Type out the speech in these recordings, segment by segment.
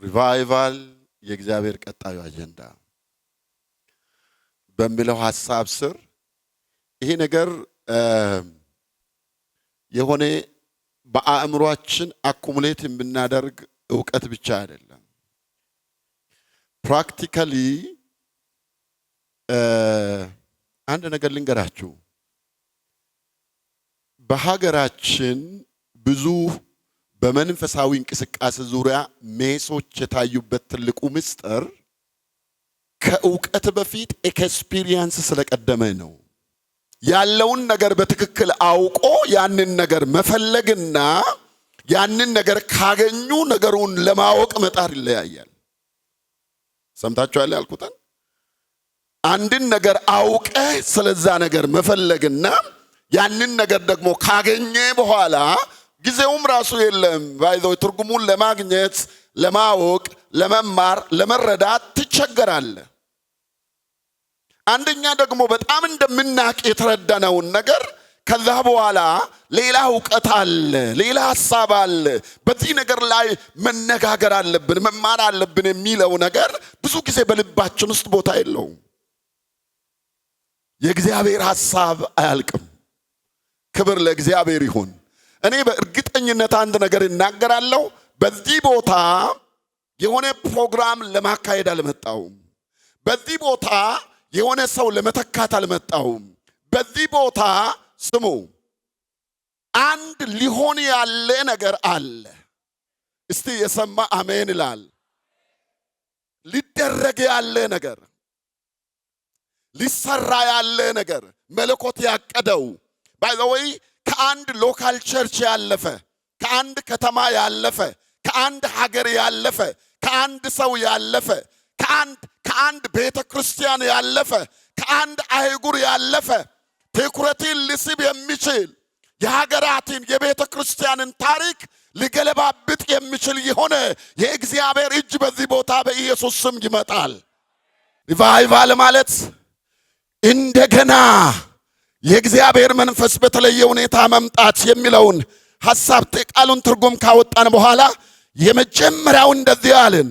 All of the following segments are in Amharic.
ሪቫይቫል የእግዚአብሔር ቀጣዩ አጀንዳ በሚለው ሐሳብ ስር ይሄ ነገር የሆነ በአእምሮአችን አኩሙሌት የምናደርግ ዕውቀት ብቻ አይደለም። ፕራክቲካሊ አንድ ነገር ልንገራችሁ። በሀገራችን ብዙ በመንፈሳዊ እንቅስቃሴ ዙሪያ ሜሶች የታዩበት ትልቁ ምስጢር ከዕውቀት በፊት ኤክስፒሪየንስ ስለቀደመ ነው። ያለውን ነገር በትክክል አውቆ ያንን ነገር መፈለግና ያንን ነገር ካገኙ ነገሩን ለማወቅ መጣር ይለያያል። ሰምታችኋል ያልኩትን? አንድን ነገር አውቀ ስለዛ ነገር መፈለግና ያንን ነገር ደግሞ ካገኘ በኋላ ጊዜውም ራሱ የለም ባይዘው ትርጉሙን ለማግኘት ለማወቅ ለመማር ለመረዳት ትቸገራለህ። አንደኛ ደግሞ በጣም እንደምናቅ የተረዳነውን ነገር ከዛ በኋላ ሌላ ዕውቀት አለ፣ ሌላ ሐሳብ አለ፣ በዚህ ነገር ላይ መነጋገር አለብን መማር አለብን የሚለው ነገር ብዙ ጊዜ በልባችን ውስጥ ቦታ የለውም። የእግዚአብሔር ሐሳብ አያልቅም። ክብር ለእግዚአብሔር ይሁን። እኔ በእርግጠኝነት አንድ ነገር እናገራለሁ። በዚህ ቦታ የሆነ ፕሮግራም ለማካሄድ አልመጣውም። በዚህ ቦታ የሆነ ሰው ለመተካት አልመጣውም። በዚህ ቦታ ስሙ፣ አንድ ሊሆን ያለ ነገር አለ። እስቲ የሰማ አሜን ይላል። ሊደረግ ያለ ነገር፣ ሊሰራ ያለ ነገር መለኮት ያቀደው ባይዘወይ ከአንድ ሎካል ቸርች ያለፈ፣ ከአንድ ከተማ ያለፈ፣ ከአንድ ሀገር ያለፈ፣ ከአንድ ሰው ያለፈ፣ ከአንድ ቤተ ክርስቲያን ያለፈ፣ ከአንድ አህጉር ያለፈ ትኩረትን ሊስብ የሚችል የሀገራትን የቤተ ክርስቲያንን ታሪክ ሊገለባብጥ የሚችል የሆነ የእግዚአብሔር እጅ በዚህ ቦታ በኢየሱስ ስም ይመጣል። ሪቫይቫል ማለት እንደገና የእግዚአብሔር መንፈስ በተለየ ሁኔታ መምጣት የሚለውን ሐሳብ ቃሉን ትርጉም ካወጣን በኋላ የመጀመሪያው እንደዚህ አለን፣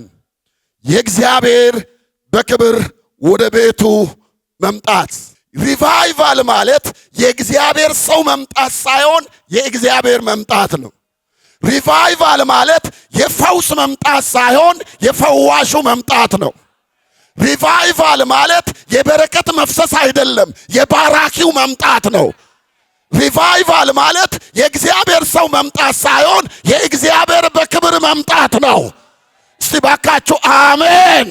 የእግዚአብሔር በክብር ወደ ቤቱ መምጣት። ሪቫይቫል ማለት የእግዚአብሔር ሰው መምጣት ሳይሆን የእግዚአብሔር መምጣት ነው። ሪቫይቫል ማለት የፈውስ መምጣት ሳይሆን የፈዋሹ መምጣት ነው። ሪቫይቫል ማለት የበረከት መፍሰስ አይደለም፣ የባራኪው መምጣት ነው። ሪቫይቫል ማለት የእግዚአብሔር ሰው መምጣት ሳይሆን የእግዚአብሔር በክብር መምጣት ነው። እስቲ ባካችሁ አሜን።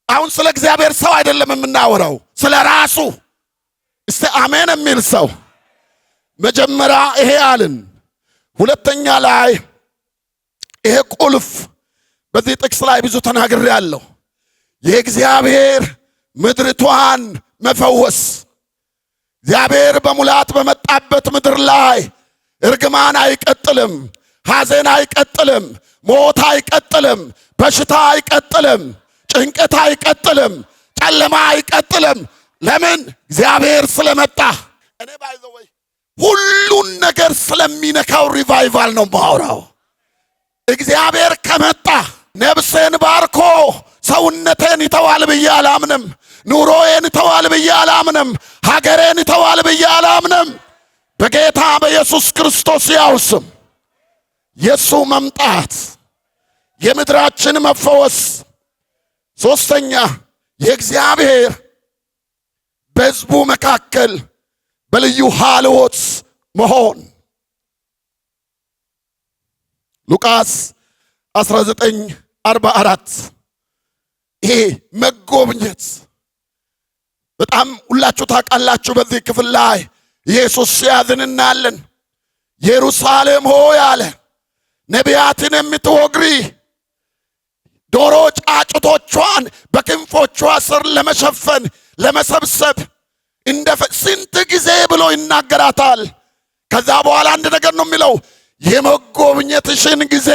አሁን ስለ እግዚአብሔር ሰው አይደለም የምናወራው፣ ስለ ራሱ። እስቲ አሜን የሚል ሰው መጀመሪያ ይሄ አልን። ሁለተኛ ላይ ይሄ ቁልፍ በዚህ ጥቅስ ላይ ብዙ ተናግሬያለሁ። የእግዚአብሔር ምድርቷን መፈወስ። እግዚአብሔር በሙላት በመጣበት ምድር ላይ እርግማን አይቀጥልም፣ ሐዘን አይቀጥልም፣ ሞት አይቀጥልም፣ በሽታ አይቀጥልም፣ ጭንቀት አይቀጥልም፣ ጨለማ አይቀጥልም። ለምን? እግዚአብሔር ስለመጣ። እኔ ባይዘወይ ሁሉን ነገር ስለሚነካው ሪቫይቫል ነው ማውራው። እግዚአብሔር ከመጣ ነፍሴን ባርኮ ሰውነቴን ይተዋል ብዬ አላምንም። ኑሮዬን ይተዋል ብዬ አላምንም። ሀገሬን ይተዋል ብዬ አላምንም። በጌታ በኢየሱስ ክርስቶስ ያው ስም የሱ መምጣት፣ የምድራችን መፈወስ። ሶስተኛ የእግዚአብሔር በሕዝቡ መካከል በልዩ ሀልዎት መሆን። ሉቃስ 19:44 ይሄ መጎብኘት በጣም ሁላችሁ ታውቃላችሁ። በዚህ ክፍል ላይ ኢየሱስ ሲያዝን እናያለን። ኢየሩሳሌም ሆይ አለ፣ ነቢያትን የምትወግሪ ዶሮ ጫጩቶቿን በክንፎቿ ስር ለመሸፈን ለመሰብሰብ ስንት ጊዜ ብሎ ይናገራታል። ከዛ በኋላ አንድ ነገር ነው የሚለው፣ የመጎብኘትሽን ጊዜ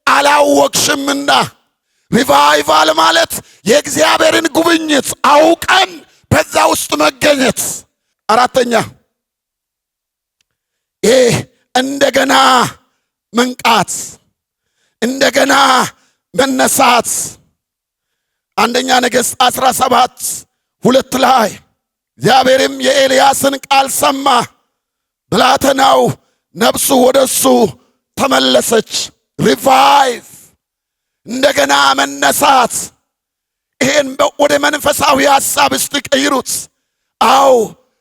አላወቅሽምና። ሪቫይቫል ማለት የእግዚአብሔርን ጉብኝት አውቀን በዛ ውስጥ መገኘት። አራተኛ ይህ እንደገና መንቃት። እንደገና መነሳት። አንደኛ ነገሥት 17:2 ላይ እግዚአብሔርም የኤልያስን ቃል ሰማ፣ ብላቴናው ነፍሱ ወደሱ ተመለሰች። ሪቫይቭ፣ እንደገና መነሳት። ይሄን ወደ መንፈሳዊ ሐሳብ ስትቀይሩት፣ አው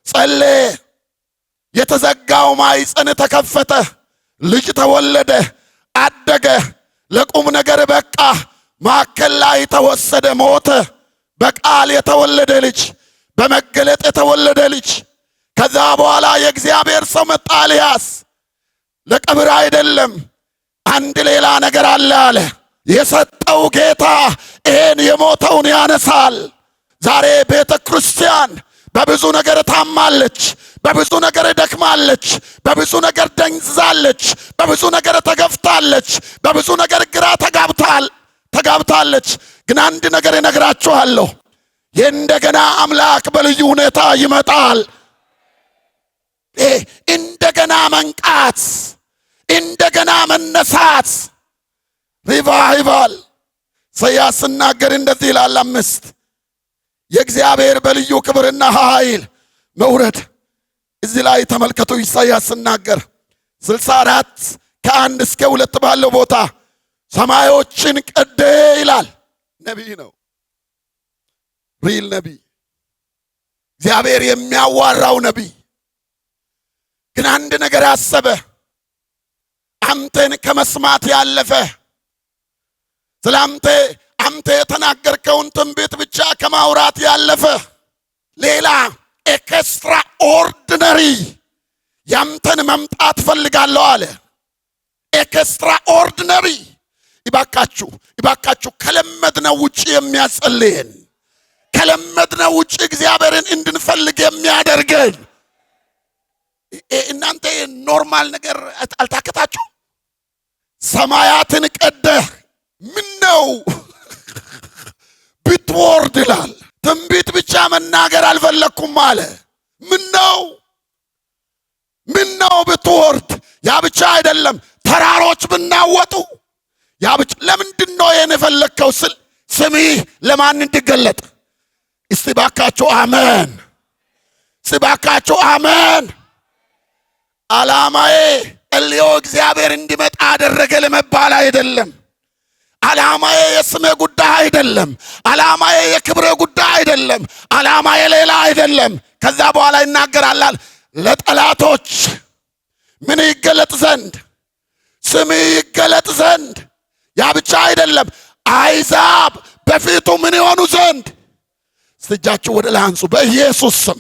ጸለየ፣ የተዘጋው ማኅፀን ተከፈተ፣ ልጅ ተወለደ፣ አደገ፣ ለቁም ነገር በቃ፣ ማዕከል ላይ ተወሰደ፣ ሞተ። በቃል የተወለደ ልጅ፣ በመገለጥ የተወለደ ልጅ። ከዛ በኋላ የእግዚአብሔር ሰው መጣ ኤልያስ። ለቀብር አይደለም፣ አንድ ሌላ ነገር አለ አለ። የሰጠው ጌታ ይሄን የሞተውን ያነሳል። ዛሬ ቤተ ክርስቲያን በብዙ ነገር ታማለች፣ በብዙ ነገር ደክማለች፣ በብዙ ነገር ደንዝዛለች፣ በብዙ ነገር ተገፍታለች፣ በብዙ ነገር ግራ ተጋብታለች። ግን አንድ ነገር እነግራችኋለሁ፣ የእንደገና አምላክ በልዩ ሁኔታ ይመጣል። እንደገና መንቃት፣ እንደገና መነሳት፣ ሪቫይቫል። ኢሳይያስ ሲናገር እንደዚህ ይላል 5 የእግዚአብሔር በልዩ ክብርና ኃይል መውረድ። እዚህ ላይ ተመልከቱ። ኢሳይያስ ሲናገር 64:1 እስከ 2 ባለው ቦታ ሰማዮችን ቀደ ይላል። ነቢይ ነው፣ ሪል ነቢይ፣ እግዚአብሔር የሚያዋራው ነቢይ። ግን አንድ ነገር አሰበ፣ አንተን ከመስማት ያለፈ፣ ስላንተ አንተ የተናገርከውን ትንቢት ብቻ ከማውራት ያለፈ ሌላ ኤክስትራ ኦርዲነሪ ያንተን መምጣት ፈልጋለሁ አለ። ኤክስትራ ኦርዲነሪ። ይባካችሁ ከለመድነው ውጪ የሚያጸልየን፣ ከለመድነው ውጪ እግዚአብሔርን እንድንፈልግ የሚያደርገን። እናንተ ኖርማል ነገር አልታከታችሁ? ሰማያትን ቀደህ ምን ነው ብትወርድ ይላል። ትንቢት ብቻ መናገር አልፈለኩም አለ። ምን ነው ብትወርድ? ያ ብቻ አይደለም፣ ተራሮች ብናወጡ። ያ ብቻ ለምንድን ነው ይሄን የፈለከው ስል ስምህ ለማን እንዲገለጥ? እስቲ ባካችሁ አሜን፣ እስቲ ባካችሁ አሜን። ዓላማዬ እልዮ እግዚአብሔር እንዲመጣ አደረገ ለመባል አይደለም። ዓላማዬ የስሜ ጉዳይ አይደለም። ዓላማዬ የክብሬ ጉዳይ አይደለም። ዓላማዬ ሌላ አይደለም። ከዛ በኋላ ይናገራል፣ ለጠላቶች ምን ይገለጥ ዘንድ? ስም ይገለጥ ዘንድ። ያ ብቻ አይደለም፣ አሕዛብ በፊቱ ምን ይሆኑ ዘንድ። እጃችሁ ወደ ላይ አንሱ በኢየሱስ ስም።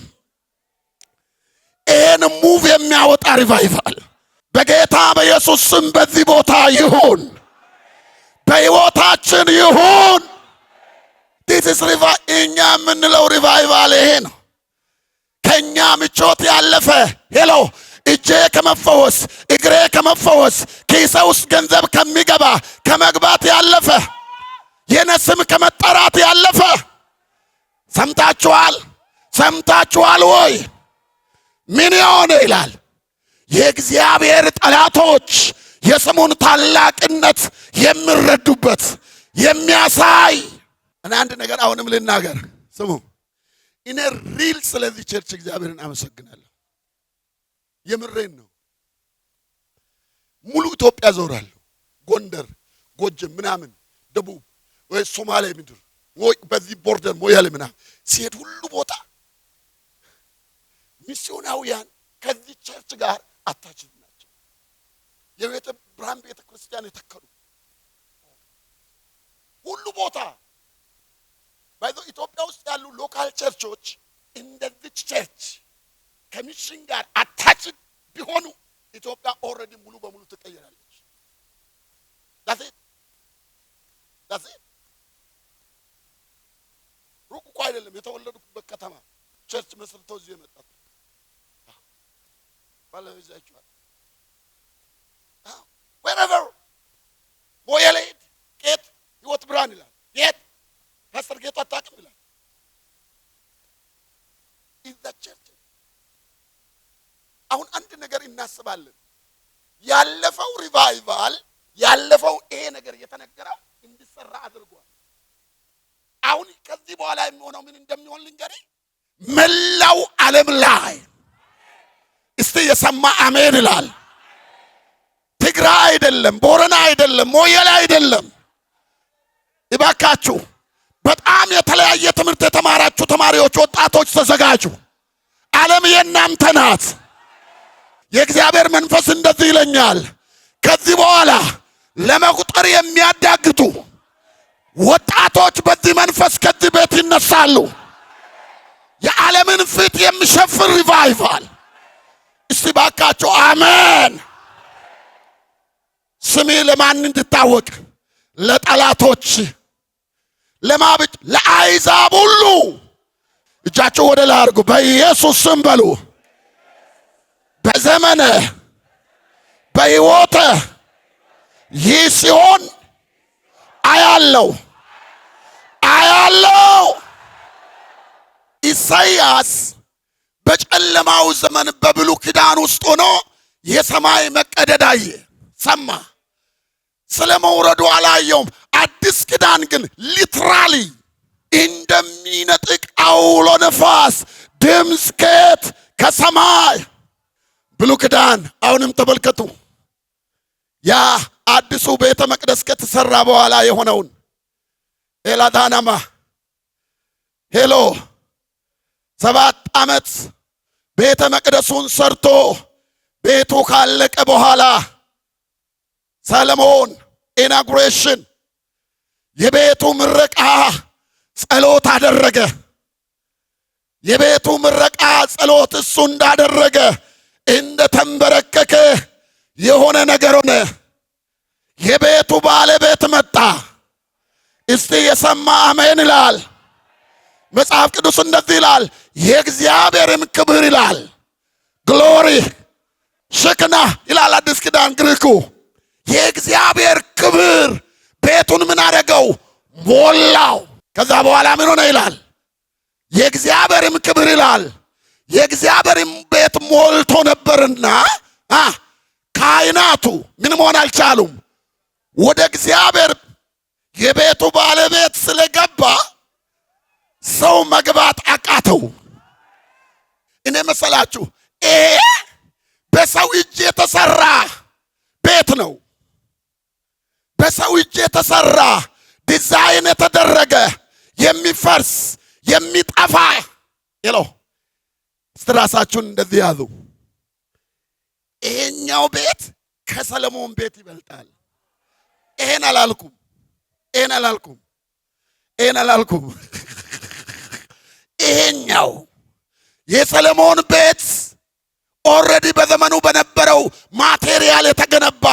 ይህን ሙቭ የሚያወጣ ሪቫይቫል በጌታ በኢየሱስ ስም በዚህ ቦታ ይሁን፣ በሕይወታችን ይሁን። ዲስ ሪቫይቫል። እኛ የምንለው ሪቫይቫል ይሄ ነው። ከኛ ምቾት ያለፈ ሄሎ እጄ ከመፈወስ እግሬ ከመፈወስ ኪሴ ውስጥ ገንዘብ ከሚገባ ከመግባት ያለፈ የነስም ከመጠራት ያለፈ። ሰምታችኋል ወይ? ምን ይሆን ይላል የእግዚአብሔር ጠላቶች የስሙን ታላቅነት የሚረዱበት የሚያሳይ። እና አንድ ነገር አሁንም ልናገር ስሙ። እኔ ሪል ስለዚህ ቸርች እግዚአብሔርን አመሰግናለሁ። የምሬን ነው። ሙሉ ኢትዮጵያ ዞራለሁ። ጎንደር፣ ጎጀም ምናምን፣ ደቡብ ወይ ሶማሌ ምድር ወይ በዚህ ቦርደር ሞያሌ ምናምን ሲሄድ ሁሉ ቦታ ሚስዮናውያን ከዚህ ቸርች ጋር አታችል ናቸው። የቤተ ብርሃን ቤተ ክርስቲያን የተከሉ ሁሉ ቦታ ባይዞ ኢትዮጵያ ውስጥ ያሉ ሎካል ቸርቾች እንደዚህ ቸርች ከሚሽን ጋር አታችል ቢሆኑ ኢትዮጵያ ኦልሬዲ ሙሉ በሙሉ ትቀየራለች። ዳሴ ሩቅ እኮ አይደለም። የተወለዱበት ከተማ ቸርች መስርተው እዚህ የመጣት ባለዛችኋል። wherever ሞያሌ ቄት ህይወት ብርሃን ይላል። ጌት ፓስተር ጌት አታውቅም ይላል። is the church። አሁን አንድ ነገር እናስባለን። ያለፈው ሪቫይቫል ያለፈው ይሄ ነገር ምን እንደሚሆን ልንገርህ። መላው ዓለም ላይ እስቲ የሰማ አሜን ይላል። ትግራይ አይደለም፣ ቦረና አይደለም፣ ሞያሌ አይደለም። ይባካችሁ በጣም የተለያየ ትምህርት የተማራችሁ ተማሪዎች፣ ወጣቶች ተዘጋጁ። ዓለም የእናንተ ናት። የእግዚአብሔር መንፈስ እንደዚህ ይለኛል፣ ከዚህ በኋላ ለመቁጠር የሚያዳግቱ ወጣቶች በዚህ መንፈስ ከዚህ ቤት ይነሳሉ። የዓለምን ፊት የሚሸፍን ሪቫይቫል። እስቲ ባካችሁ አሜን። ስሜ ለማን እንድታወቅ? ለጠላቶች፣ ለማብጭ፣ ለአሕዛብ ሁሉ። እጃችሁ ወደ ላይ አድርጉ። በኢየሱስ ስም በሉ። በዘመነ በሕይወተ ይህ ሲሆን አያለው። ኢሳይያስ በጨለማው ዘመን በብሉይ ኪዳን ውስጥ ሆኖ የሰማይ መቀደድ አየ፣ ሰማ። ስለ መውረዱ አላየውም። አዲስ ኪዳን ግን ሊትራሊ እንደሚነጥቅ አውሎ ነፋስ ድምፅ ከሰማይ። ብሉይ ኪዳን አሁንም ተመልከቱ። ያ አዲሱ ቤተ መቅደስ ከተሰራ በኋላ የሆነውን ኤላዳናማ ሄሎ 7 ዓመት ቤተ መቅደሱን ሰርቶ ቤቱ ካለቀ በኋላ ሰለሞን ኢናጉሬሽን የቤቱ ምረቃ ጸሎት አደረገ። የቤቱ ምረቃ ጸሎት እሱ እንዳደረገ እንደተንበረከከ የሆነ ነገር ሆነ። የቤቱ ባለቤት መጣ። እስቲ የሰማ አሜን ይላል። መጽሐፍ ቅዱስ እንደዚህ ይላል፣ የእግዚአብሔርም ክብር ይላል፣ ግሎሪ ሽክና ይላል አዲስ ኪዳን ግሪኩ። የእግዚአብሔር ክብር ቤቱን ምን አደረገው? ሞላው። ከዛ በኋላ ምን ሆነ ይላል? የእግዚአብሔርም ክብር ይላል፣ የእግዚአብሔርም ቤት ሞልቶ ነበርና ካህናቱ ምን መሆን አልቻሉም። ወደ እግዚአብሔር የቤቱ ባለቤት ስለገባ ሰው መግባት አቃተው። እኔ መሰላችሁ ይሄ በሰው እጅ የተሰራ ቤት ነው። በሰው እጅ የተሰራ ዲዛይን የተደረገ የሚፈርስ የሚጠፋ ይለው። ስትራሳችሁን እንደዚህ ያዙ። ይሄኛው ቤት ከሰለሞን ቤት ይበልጣል። ይሄን አላልኩም። ይሄኛው የሰለሞን ቤት ኦልሬዲ በዘመኑ በነበረው ማቴሪያል የተገነባ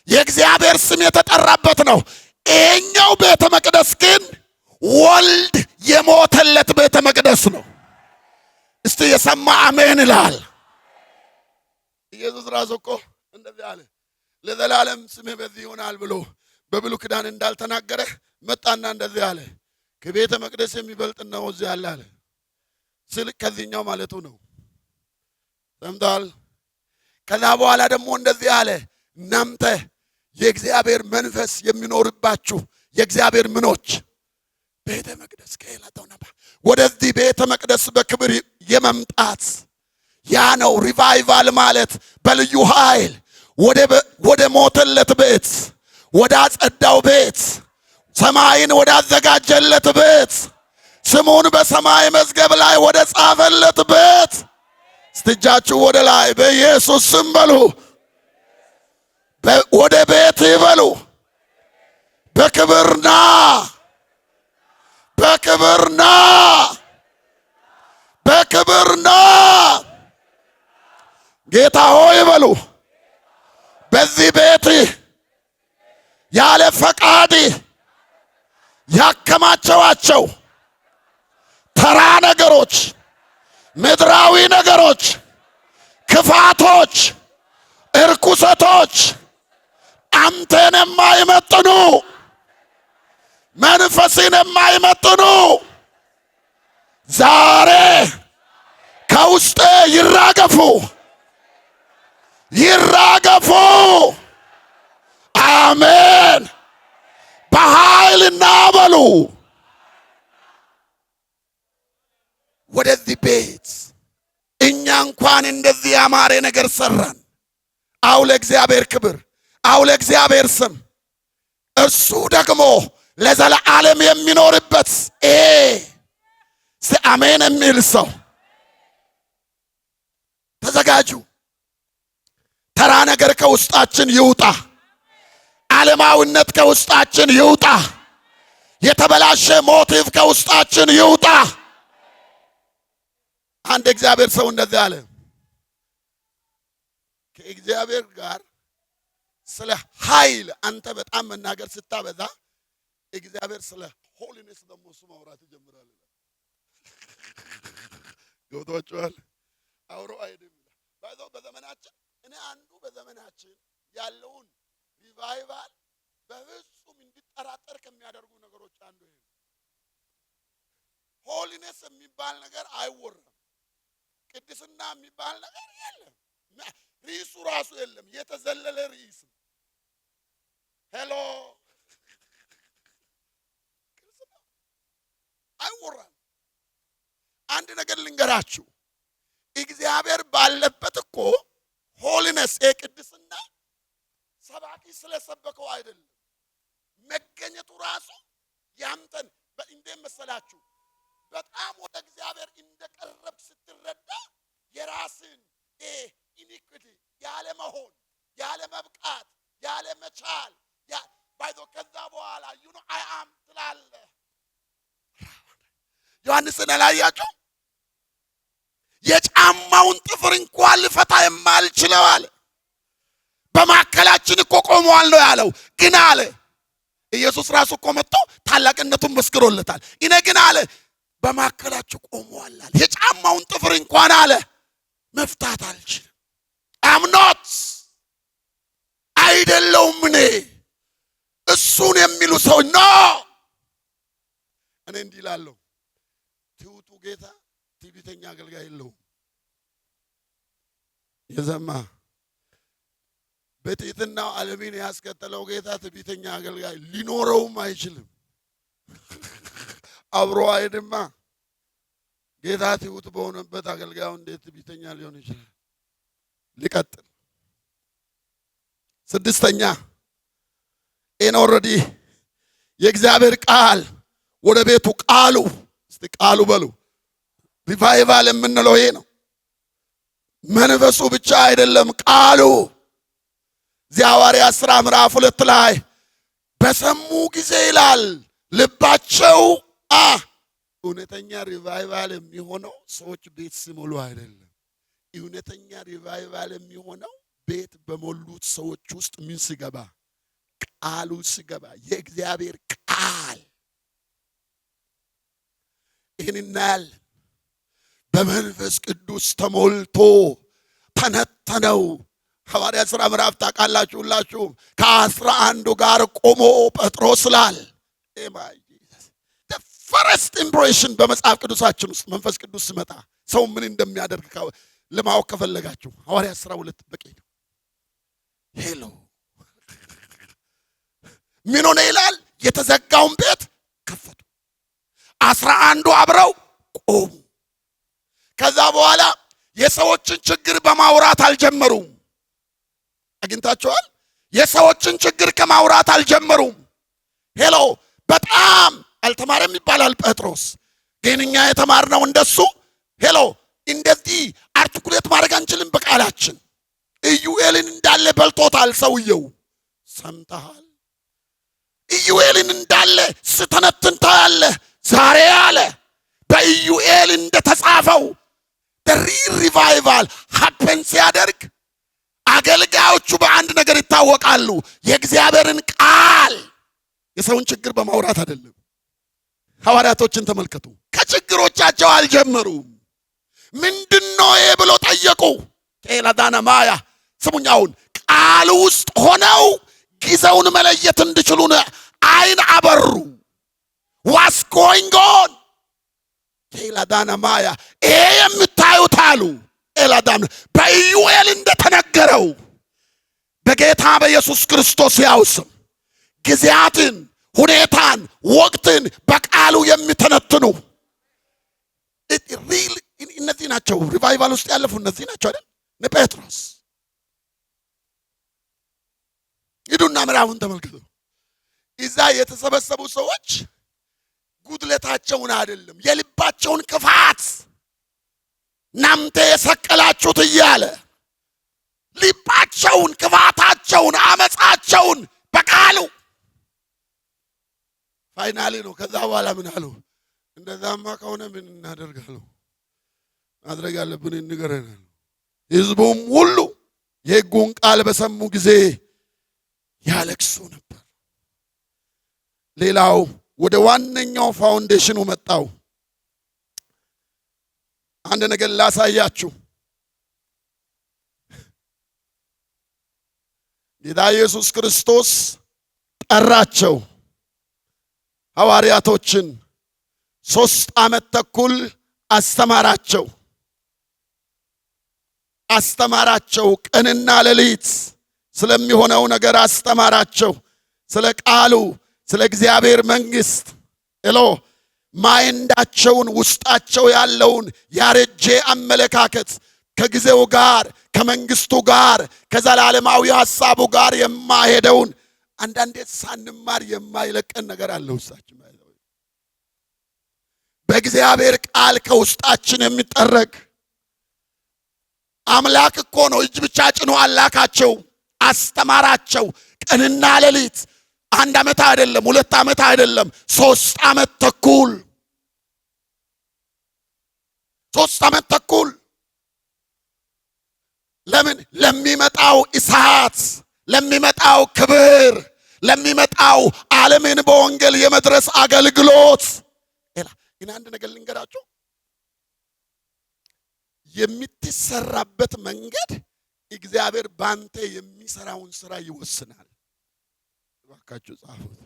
የእግዚአብሔር ስም የተጠራበት ነው። ይሄኛው ቤተ መቅደስ ግን ወልድ የሞተለት ቤተ መቅደስ ነው። እስቲ የሰማ አሜን ይላል። ኢየሱስ ራሱ እኮ እንደዚህ አለ፣ ለዘላለም ስምህ በዚህ ይሆናል ብሎ በብሉይ ኪዳን እንዳልተናገረ መጣና እንደዚህ አለ፣ ከቤተ መቅደስ የሚበልጥ ነው እዚህ ያለ አለ። ስልክ ከዚህኛው ማለቱ ነው። ሰምተዋል። ከዛ በኋላ ደግሞ እንደዚህ አለ፣ እናንተ የእግዚአብሔር መንፈስ የሚኖርባችሁ የእግዚአብሔር ምኖች ቤተ መቅደስ ከላተው ነበር። ወደዚህ ቤተ መቅደስ በክብር የመምጣት ያ ነው ሪቫይቫል ማለት። በልዩ ኃይል ወደ ሞተለት ቤት፣ ወደ አጸዳው ቤት፣ ሰማይን ወደ አዘጋጀለት ቤት፣ ስሙን በሰማይ መዝገብ ላይ ወደ ጻፈለት ቤት። ስትጃችሁ ወደ ላይ በኢየሱስ ስም በሉ። ወደ ቤት ይበሉ። በክብርና ጌታ ሆይ በሉ። በዚህ ቤት ያለ ፈቃድ ያከማቸዋቸው ተራ ነገሮች፣ ምድራዊ ነገሮች፣ ክፋቶች፣ እርኩሰቶች አንተን የማይመጥኑ መንፈስን የማይመጥኑ ዛሬ ከውስጥ ይራገፉ። አሜን። በኃይልና በሉ ወደዚህ ቤት እኛ እንኳን እንደዚህ ያማረ ነገር ሰራን። አው ለእግዚአብሔር ክብር፣ አው ለእግዚአብሔር ስም። እሱ ደግሞ ለዘላለም የሚኖርበት አሜን የሚል ሰው ተዘጋጁ። ተራ ነገር ከውስጣችን ይውጣ። ዓለማዊነት ከውስጣችን ይውጣ። የተበላሸ ሞቲቭ ከውስጣችን ይውጣ። አንድ እግዚአብሔር ሰው እንደዚህ አለ። ከእግዚአብሔር ጋር ስለ ኃይል አንተ በጣም መናገር ስታበዛ እግዚአብሔር ስለ ሆሊነስ ደግሞ እሱ ማውራት ይጀምራል። ገብቷችኋል? አውሮ አይደለም ባይዘው በዘመናችን እኔ አንዱ በዘመናችን ያለውን ሪቫይቫል በፍጹም እንዲጠራጠር ከሚያደርጉ ነገሮች አንዱ ይሄ ሆሊነስ የሚባል ነገር አይወራም። ቅድስና የሚባል ነገር የለም። ርዕሱ ራሱ የለም። የተዘለለ ርዕስ ሄሎ አይወራም። አንድ ነገር ልንገራችሁ፣ እግዚአብሔር ባለበት እኮ ሆሊነስ ቅድስና ሰባኪ ስለሰበከው አይደለም። መገኘቱ ራሱ ያንተን እንዴት መሰላችሁ? በጣም ወደ እግዚአብሔር እንደቀረብ ስትረዳ የራስን ኢኒኩዊቲ ያለ መሆን፣ ያለ መብቃት፣ ያለ መቻል ባይዞ ከዛ በኋላ አይ አም ትላለህ። ዮሐንስን አላያችሁ? የጫማውን ጥፍር እንኳን ልፈታ የማልችለው አለ። በማከላችን እኮ ቆመዋል ነው ያለው። ግን አለ ኢየሱስ ራሱ እኮ መጥቶ ታላቅነቱን መስክሮለታል። እኔ ግን አለ በማከላችሁ ቆመዋል አለ። የጫማውን ጥፍር እንኳን አለ መፍታት አልችልም። አምኖት አይደለውም እኔ እሱን የሚሉ ሰው ነው። እኔ እንዲህ እላለሁ፣ ትሁቱ ጌታ ትዕቢተኛ አገልጋይ የለውም። የዘማ በትሕትናው ዓለምን ያስከተለው ጌታ ትዕቢተኛ አገልጋይ ሊኖረውም አይችልም። አብሮ አይደማ። ጌታ ትሁት በሆነበት አገልጋዩ እንዴት ትዕቢተኛ ሊሆን ይችላል? ሊቀጥል ስድስተኛ ኦልሬዲ የእግዚአብሔር ቃል ወደ ቤቱ ቃሉ እስቲ ቃሉ በሉ። ሪቫይቫል የምንለው ይሄ ነው። መንፈሱ ብቻ አይደለም ቃሉ። ሐዋርያት ሥራ ምዕራፍ 2 ላይ በሰሙ ጊዜ ይላል ልባቸው እውነተኛ ሪቫይቫል የሚሆነው ሰዎች ቤት ሲሞሉ አይደለም። እውነተኛ ሪቫይቫል የሚሆነው ቤት በሞሉት ሰዎች ውስጥ ምን ሲገባ? ቃሉ ሲገባ፣ የእግዚአብሔር ቃል። ይህን እናያለን። በመንፈስ ቅዱስ ተሞልቶ ተነተነው። ሐዋርያት ሥራ ምዕራፍ ታውቃላችሁ ሁላችሁም። ከ11 ጋር ቆሞ ጴጥሮስ ላል ፈርስት ኢምፕሬሽን በመጽሐፍ ቅዱሳችን ውስጥ መንፈስ ቅዱስ ሲመጣ ሰው ምን እንደሚያደርግ ለማወቅ ከፈለጋችሁ ሐዋርያት ሥራ 2 በቂ ነው። ሄሎ ምን ሆነ ይላል? የተዘጋውን ቤት ከፈቱ። 11 አብረው ቆሙ። ከዛ በኋላ የሰዎችን ችግር በማውራት አልጀመሩም። አግኝታችኋል? የሰዎችን ችግር ከማውራት አልጀመሩም። ሄሎ በጣም አልተማረም ይባላል ጴጥሮስ። ግን እኛ የተማርነው እንደሱ ሄሎ እንደዚህ አርቲኩሌት ማድረግ አንችልም በቃላችን። ኢዩኤልን እንዳለ በልቶታል ሰውየው። ሰምተሃል? ኢዩኤልን እንዳለ ስተነትን ታያለህ። ዛሬ አለ በኢዩኤል እንደተጻፈው ሪቫይቫል ሀፕን ሲያደርግ አገልጋዮቹ በአንድ ነገር ይታወቃሉ። የእግዚአብሔርን ቃል፣ የሰውን ችግር በማውራት አይደለም። ሐዋርያቶችን ተመልከቱ። ከችግሮቻቸው አልጀመሩም። ምንድነው ይሄ ብሎ ጠየቁ። ቴላዳና ማያ ስሙኛውን ቃል ውስጥ ሆነው ጊዜውን መለየት እንዲችሉ አይን አበሩ። ዋስ ጎይንግ ኦን ቴላዳና ማያ ይሄ የምታዩት አሉ ኤላዳም በኢዩኤል እንደተነገረው በጌታ በኢየሱስ ክርስቶስ ያው ስም ጊዜያትን፣ ሁኔታን፣ ወቅትን በቃሉ የሚተነትኑ ናቸው ሪቫይቫል ውስጥ ያለፉ እነዚህ ናቸው አይደል? እነ ጴጥሮስ ሂዱና ምዕራፉን ተመልከቱ። እዛ የተሰበሰቡ ሰዎች ጉድለታቸውን አይደለም የልባቸውን ክፋት እናንተ የሰቀላችሁት እያለ ልባቸውን፣ ክፋታቸውን፣ አመፃቸውን በቃሉ ፋይናሊ ነው። ከዛ በኋላ ምን አሉ? እንደዛማ ከሆነ ምን እናደርጋለን? ማድረግ ያለብን እንገረናል። ሕዝቡም ሁሉ የሕጉን ቃል በሰሙ ጊዜ ያለቅሱ ነበር። ሌላው ወደ ዋነኛው ፋውንዴሽኑ መጣው። አንድ ነገር ላሳያችሁ። ጌታ ኢየሱስ ክርስቶስ ጠራቸው ሐዋርያቶችን። 3 ዓመት ተኩል አስተማራቸው። ቀንና ሌሊት ስለሚሆነው ነገር አስተማራቸው። ስለ ቃሉ፣ ስለ እግዚአብሔር መንግሥት ማይንዳቸውን ውስጣቸው ያለውን ያረጀ አመለካከት ከጊዜው ጋር ከመንግስቱ ጋር ከዘላለማዊ ሐሳቡ ጋር የማይሄደውን አንዳንዴ ሳንማር የማይለቀን ነገር አለ ውስጣችን። በእግዚአብሔር ቃል ከውስጣችን የሚጠረግ አምላክ እኮ ነው። እጅ ብቻ ጭኖ አላካቸው፣ አስተማራቸው። ቀንና ሌሊት 1 ዓመት አይደለም፣ 2 ዓመት አይደለም፣ 3 ዓመት ተኩል 3 ዓመት ተኩል። ለምን? ለሚመጣው እሳት፣ ለሚመጣው ክብር፣ ለሚመጣው ዓለምን በወንጌል የመድረስ አገልግሎት። ግን አንድ ነገር ልንገራችሁ፣ የምትሰራበት መንገድ እግዚአብሔር ባንተ የሚሰራውን ስራ ይወስናል። ባካችሁ ጻፉት።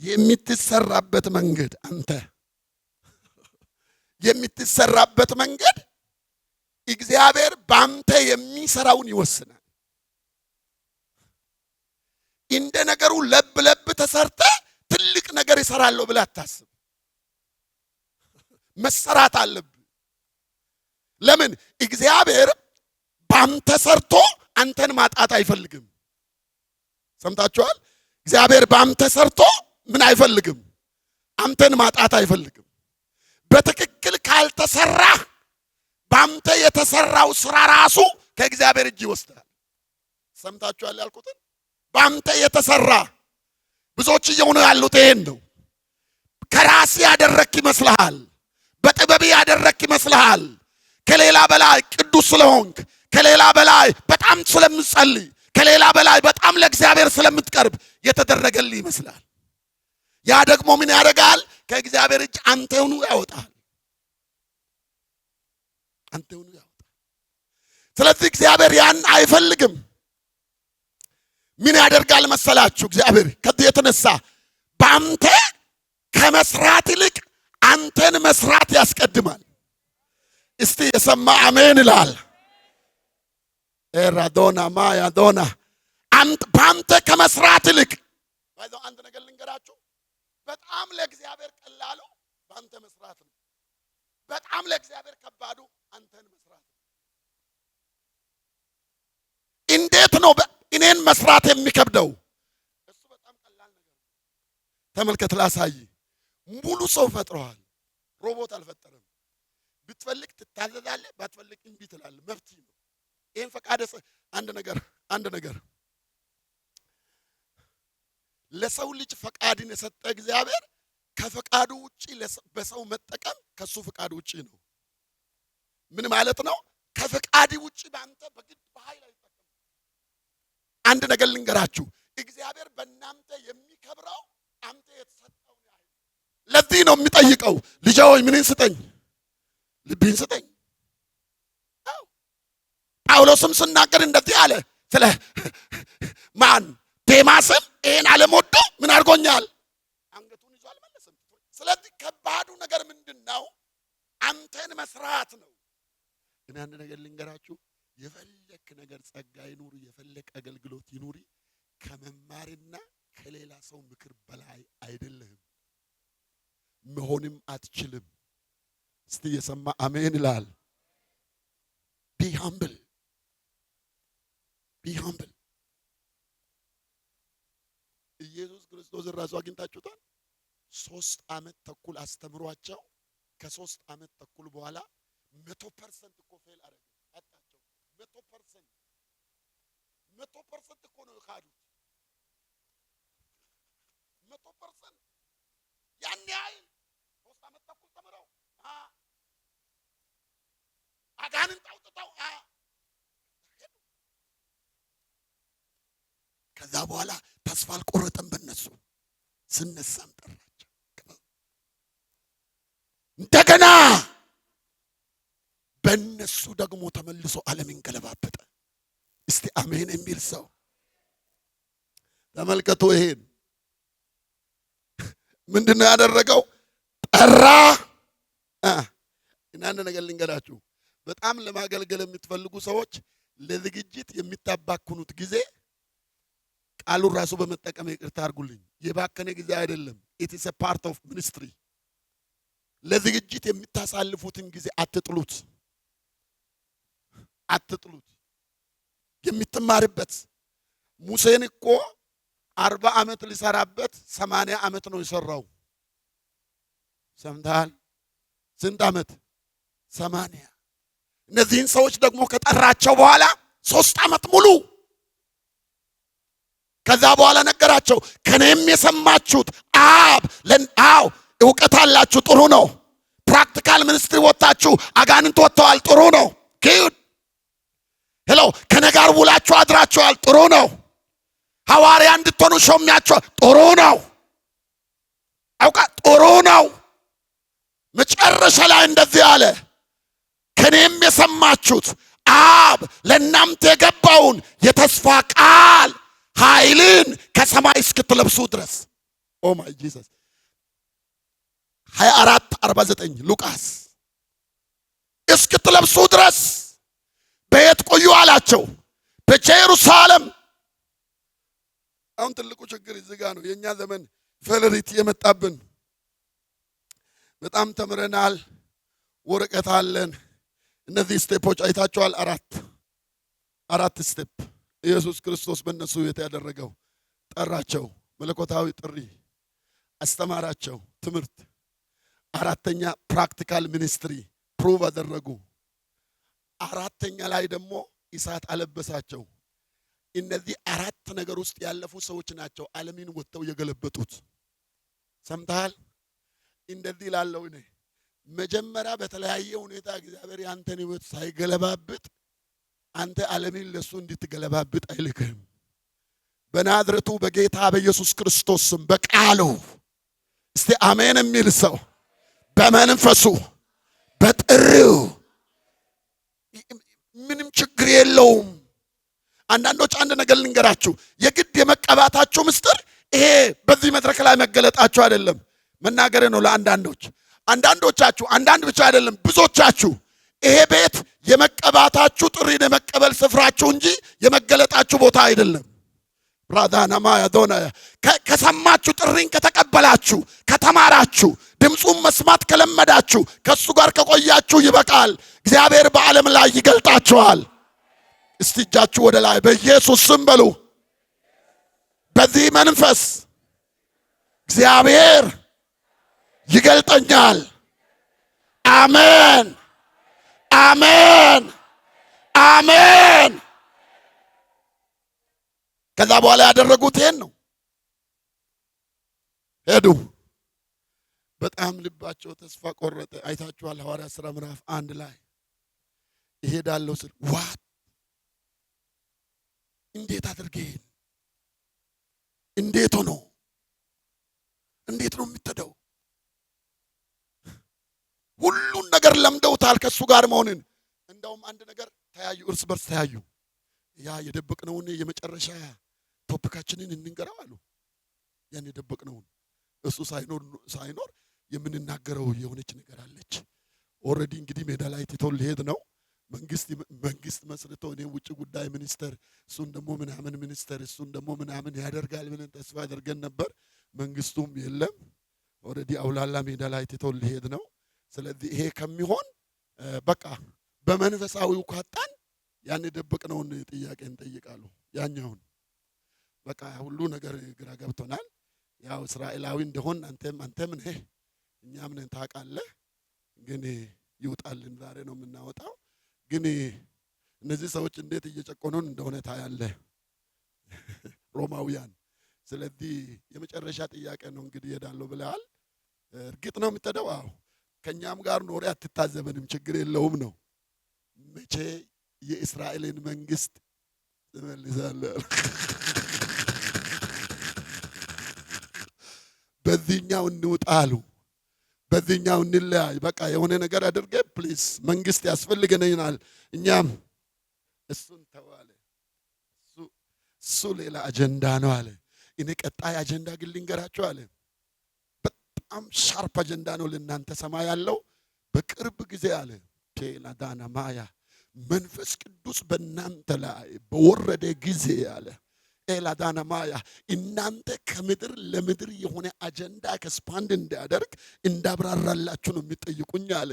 የምትሰራበት መንገድ አንተ የምትሰራበት መንገድ እግዚአብሔር ባንተ የሚሰራውን ይወስናል። እንደ ነገሩ ለብ ተሰርተ ትልቅ ነገር ይሰራለሁ ብለህ አታስብ። መሰራት አለብህ። ለምን? እግዚአብሔር ባንተ ሰርቶ አንተን ማጣት አይፈልግም። ሰምታችኋል? እግዚአብሔር ባንተ ሰርቶ ምን አይፈልግም? አንተን ማጣት አይፈልግም። በትክክል ካልተሰራ ባንተ የተሰራው ስራ ራሱ ከእግዚአብሔር እጅ ይወስዳል። ሰምታችኋል ያልኩትን? ባንተ የተሰራ ብዙዎች እየሆኑ ያሉት ይሄን ነው። ከራስ ያደረክ ይመስልሃል፣ በጥበብ ያደረክ ይመስልሃል። ከሌላ በላይ ቅዱስ ስለሆንክ፣ ከሌላ በላይ በጣም ስለምትጸልይ፣ ከሌላ በላይ በጣም ለእግዚአብሔር ስለምትቀርብ የተደረገልህ ይመስላል። ያ ደግሞ ምን ያደርጋል? ከእግዚአብሔር እጅ አንተኑ ያወጣል። ስለዚህ እግዚአብሔር ያን አይፈልግም። ምን ያደርጋል መሰላችሁ? እግዚአብሔር ከዚህ የተነሳ በአንተ ከመስራት ይልቅ አንተን መስራት ያስቀድማል። እስቲ የሰማ አሜን ይላል። ኤራዶና ማያዶና በአንተ ከመስራት ይልቅ አንድ ነገር ልንገራችሁ። በጣም ለእግዚአብሔር ቀላሉ በአንተ መስራት ነው። በጣም ለእግዚአብሔር ከባዱ አንተን መስራት ነው። እንዴት ነው እኔን መስራት የሚከብደው? እሱ በጣም ቀላል ነገር ነው። ተመልከት፣ ላሳይ። ሙሉ ሰው ፈጥሯል። ሮቦት አልፈጠረም። ብትፈልግ ትታዘዛለህ፣ ባትፈልግ እምቢ ትላለህ። መብት ነው። ይሄን ፈቃደ አንድ ነገር ለሰው ልጅ ፈቃድን የሰጠ እግዚአብሔር ከፈቃዱ ውጪ በሰው መጠቀም ከሱ ፈቃድ ውጪ ነው። ምን ማለት ነው? ከፈቃድ ውጪ ባንተ በግድ በኃይል አይጠቀም። አንድ ነገር ልንገራችሁ፣ እግዚአብሔር በእናንተ የሚከብረው አንተ የተሰጠው ያህል። ለዚህ ነው የሚጠይቀው፣ ልጄ ሆይ ምንን ስጠኝ? ልብህን ስጠኝ። ጳውሎስም ስናገር እንደዚህ አለ። ስለ ማን? ዴማስም ይሄን ዓለም ወዶ ምን አድርጎኛል? አንገቱን ይዞ አልመለሰም። ስለዚህ ከባዱ ነገር ምንድነው? አንተን መስራት ነው። ግን አንድ ነገር ልንገራችሁ፣ የፈለክ ነገር ጸጋ ይኑር፣ የፈለክ አገልግሎት ይኑር፣ ከመማርና ከሌላ ሰው ምክር በላይ አይደለም፣ መሆንም አትችልም። እስቲ የሰማ አሜን ይላል። humble. Be humble. ኢየሱስ ክርስቶስን ራሱ አግኝታችሁታል። 3 ዓመት ተኩል አስተምሯቸው ከ3 ዓመት ተኩል በኋላ 100% እኮ ፌል አረገ አጣቸው። 100% እኮ ነው የካዱት። 100% ያን ያህል 3 ዓመት ተኩል ተምረው አጋንንት አውጥተው ከዛ በኋላ ተስፋ አልቆረጠም በእነሱ። ስነሳም ጠራቸው እንደገና። በእነሱ ደግሞ ተመልሶ ዓለምን ገለባበጠ። እስቲ አሜን የሚል ሰው ተመልከቱ። ይሄን ምንድነው ያደረገው? ጠራ። እናንተ ነገር ልንገራችሁ፣ በጣም ለማገልገል የምትፈልጉ ሰዎች ለዝግጅት የሚታባክኑት ጊዜ ቃሉን ራሱ በመጠቀም ይቅርታ አድርጉልኝ፣ የባከነ ጊዜ አይደለም። it is a part of ministry። ለዝግጅት የምታሳልፉትን ጊዜ አትጥሉት። የምትማርበት ሙሴን እኮ 40 ዓመት ሊሰራበት 80 ዓመት ነው የሰራው። ሰምተሃል? ስንት ዓመት? 80። እነዚህን ሰዎች ደግሞ ከጠራቸው በኋላ 3 ዓመት ሙሉ ከዛ በኋላ ነገራቸው። ከኔም የሰማችሁት አው ዕውቀት አላችሁ፣ ጥሩ ነው። ፕራክቲካል ሚኒስትሪ ወጣችሁ፣ አጋንንት ወጥተዋል፣ ጥሩ ነው። ኪዩድ ሄሎ፣ ከነጋር ውላችሁ አድራችኋል፣ ጥሩ ነው። ሐዋርያ እንድትሆኑ ሾሚያችሁ፣ ጥሩ ነው። አውቃ ጥሩ ነው። መጨረሻ ላይ እንደዚህ አለ፣ ከኔም የሰማችሁት አብ ለእናንተ የገባውን የተስፋ ቃል ኃይልን ከሰማይ እስክትለብሱ ድረስ። ኦ ማይ ጂሰስ 24:49 ሉቃስ እስክትለብሱ ድረስ በየት ቆዩ አላቸው? በኢየሩሳሌም። አሁን ትልቁ ችግር እዚህ ጋር ነው። የኛ ዘመን ፌለሪቲ የመጣብን። በጣም ተምረናል፣ ወረቀት አለን። እነዚህ ስቴፖች አይታችኋል። አራት ስቴፕ ኢየሱስ ክርስቶስ በእነሱ ቤት ያደረገው። ጠራቸው፣ መለኮታዊ ጥሪ፣ አስተማራቸው ትምህርት። 4ኛ ፕራክቲካል ሚኒስትሪ ፕሩቭ አደረጉ። 4ኛ ላይ ደግሞ እሳት አለበሳቸው። እነዚህ 4 ነገር ውስጥ ያለፉ ሰዎች ናቸው ዓለምን ወጥተው የገለበጡት። ሰምተሃል? እንደዚህ ላለው እኔ መጀመሪያ በተለያየ ሁኔታ እግዚአብሔር ያንተን ሕይወት ሳይገለባብጥ አንተ ዓለምን ለሱ እንድትገለባብጥ አይልክም። በናዝሬቱ በጌታ በኢየሱስ ክርስቶስ ስም በቃሉ እስቲ አሜን የሚል ሰው በመንፈሱ በጥሪው ምንም ችግር የለውም። አንዳንዶች አንድ ነገር ልንገራችሁ፣ የግድ የመቀባታችሁ ምስጢር ይሄ በዚህ መድረክ ላይ መገለጣችሁ አይደለም፣ መናገር ነው ለአንዳንዶች። አንዳንዶቻችሁ አንዳንድ ብቻ አይደለም ብዙዎቻችሁ ይሄ ቤት የመቀባታችሁ ጥሪን የመቀበል ስፍራችሁ እንጂ የመገለጣችሁ ቦታ አይደለም። ብራዳናማ ያዶና ከሰማችሁ ጥሪን ከተቀበላችሁ ከተማራችሁ ድምጹን መስማት ከለመዳችሁ ከሱ ጋር ከቆያችሁ ይበቃል። እግዚአብሔር በዓለም ላይ ይገልጣችኋል። እስቲ እጃችሁ ወደ ላይ በኢየሱስ ስም በሉ። በዚህ መንፈስ እግዚአብሔር ይገልጠኛል። አሜን አሜን አሜን። ከዛ በኋላ ያደረጉት ይሄን ነው። ሄዱ። በጣም ልባቸው ተስፋ ቆረጠ። አይታችኋል ሐዋርያት ሥራ ምዕራፍ 1 ላይ ይሄዳለሁ ስል ዋት እንዴት አድርገህ እንዴት ሆኖ እንዴት ነው የምትሄደው? ሁሉን ነገር ለምደውታል ከሱ ጋር መሆንን። እንደውም አንድ ነገር ተያዩ፣ እርስ በርስ ተያዩ። ያ የደበቅነውን የመጨረሻ ቶፒካችንን እንንገረው አሉ። ያን የደበቅነውን እሱ ሳይኖር የምንናገረው የሆነች ነገር አለች። ኦሬዲ እንግዲህ ሜዳ ላይ ትቶ ሊሄድ ነው። መንግስት መስርቶ እኔ ውጭ ጉዳይ ሚኒስተር እሱን ደግሞ ምናምን ሚኒስተር እሱን ደግሞ ምናምን ያደርጋል ብለን ተስፋ አድርገን ነበር። መንግስቱም የለም። ኦሬዲ አውላላ ሜዳ ላይ ትቶ ሊሄድ ነው። ስለዚህ ይሄ ከሚሆን በቃ በመንፈሳዊው ካጣን ያን የደበቅነውን ጥያቄ እንጠይቃሉ። ያኛውን በቃ ሁሉ ነገር ግራ ገብቶናል። ያው እስራኤላዊ እንደሆን አንተም ነህ እኛም ነን ታውቃለህ። ግን ይውጣልን ዛሬ ነው የምናወጣው። ግን እነዚህ ሰዎች እንዴት እየጨቆኑን እንደሆነ ታያለህ ሮማውያን። ስለዚህ የመጨረሻ ጥያቄ ነው እንግዲህ እሄዳለሁ ብለሃል። እርግጥ ነው የምትሄደው? አዎ። ከኛም ጋር ኖሬ አትታዘበንም ችግር የለውም ነው። መቼ የእስራኤልን መንግስት ትመልሳለህ? በዚህኛው እንውጣሉ፣ በዚህኛው እንለያይ። በቃ የሆነ ነገር አድርገ ፕሊዝ መንግስት ያስፈልገናል። እኛም እሱን ተዋለ። እሱ ሌላ አጀንዳ ነው አለ። እኔ ቀጣይ አጀንዳ ግን ልንገራችሁ አለ። በጣም ሻርፕ አጀንዳ ነው ለእናንተ ሰማይ ያለው በቅርብ ጊዜ አለ። ቴላዳና ማያ መንፈስ ቅዱስ በእናንተ ላይ በወረደ ጊዜ አለ። ኤላዳና ማያ እናንተ ከምድር ለምድር የሆነ አጀንዳ ከስፓንድ እንዲያደርግ እንዳብራራላችሁ ነው የሚጠይቁኝ አለ።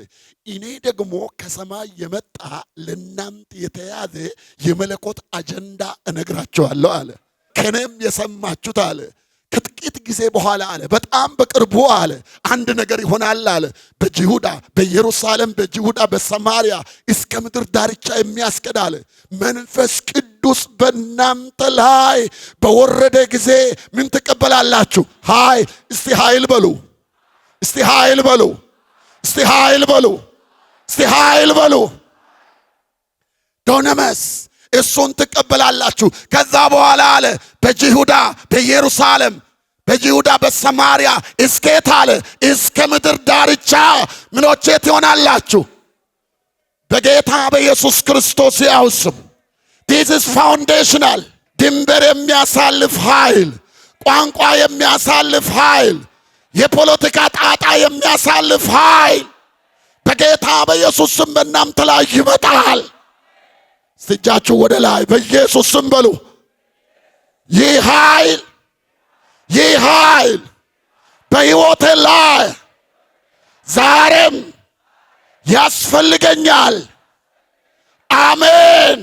እኔ ደግሞ ከሰማይ የመጣ ለእናንተ የተያዘ የመለኮት አጀንዳ እነግራችኋለሁ አለ። ከኔም የሰማችሁት አለ ከጥቂት ጊዜ በኋላ አለ በጣም በቅርቡ አለ አንድ ነገር ይሆናል አለ። በይሁዳ በኢየሩሳሌም በይሁዳ በሰማርያ እስከ ምድር ዳርቻ የሚያስቀድ አለ መንፈስ ቅዱስ በእናንተ ላይ በወረደ ጊዜ ምን ትቀበላላችሁ? ኃይል። እስቲ ኃይል በሉ፣ እስቲ ኃይል በሉ፣ እስቲ ኃይል በሉ፣ እስቲ ኃይል በሉ። ዶነመስ እሱን ትቀበላላችሁ። ከዛ በኋላ አለ በይሁዳ በኢየሩሳሌም በይሁዳ በሰማርያ እስከት አለ እስከ ምድር ዳርቻ ምኖቼ ትሆናላችሁ በጌታ በኢየሱስ ክርስቶስ ያው ስም። this is foundational። ድንበር የሚያሳልፍ ኃይል፣ ቋንቋ የሚያሳልፍ ኃይል፣ የፖለቲካ ጣጣ የሚያሳልፍ ኃይል በጌታ በኢየሱስ ስም በእናንተ ላይ ይመጣል። እጃችሁ ወደ ላይ በኢየሱስ ስም በሉ። ይህ ኃይል በሕይወቴ ላይ ዛሬም ያስፈልገኛል። አሜን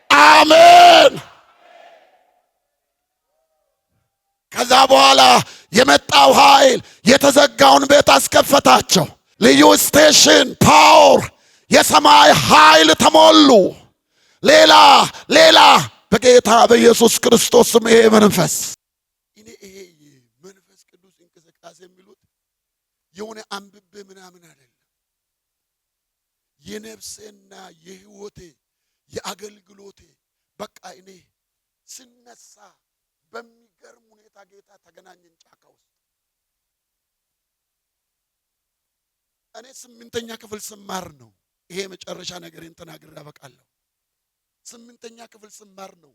አሜን። ከዛ በኋላ የመጣው ኃይል የተዘጋውን ቤት አስከፈታቸው። ልዩ ስቴሽን ፓወር የሰማይ ኃይል ተሞሉ። ሌላ በጌታ በኢየሱስ ክርስቶስ ስም ይሄ መንፈስ ይሄ መንፈስ ቅዱስ እንቅስቃሴ የሚሉት የሆነ አንብቤ ምናምን አይደለም። የነፍሴና የህይወቴ የአገልግሎቴ በቃ እኔ ስነሳ በሚገርም ሁኔታ ጌታ ተገናኘን ጫካ ውስጥ። እኔ 8ኛ ክፍል ስማር ነው ይሄ መጨረሻ ነገርን ተናግሬ አበቃለሁ። 8ኛ ክፍል ስማር ነው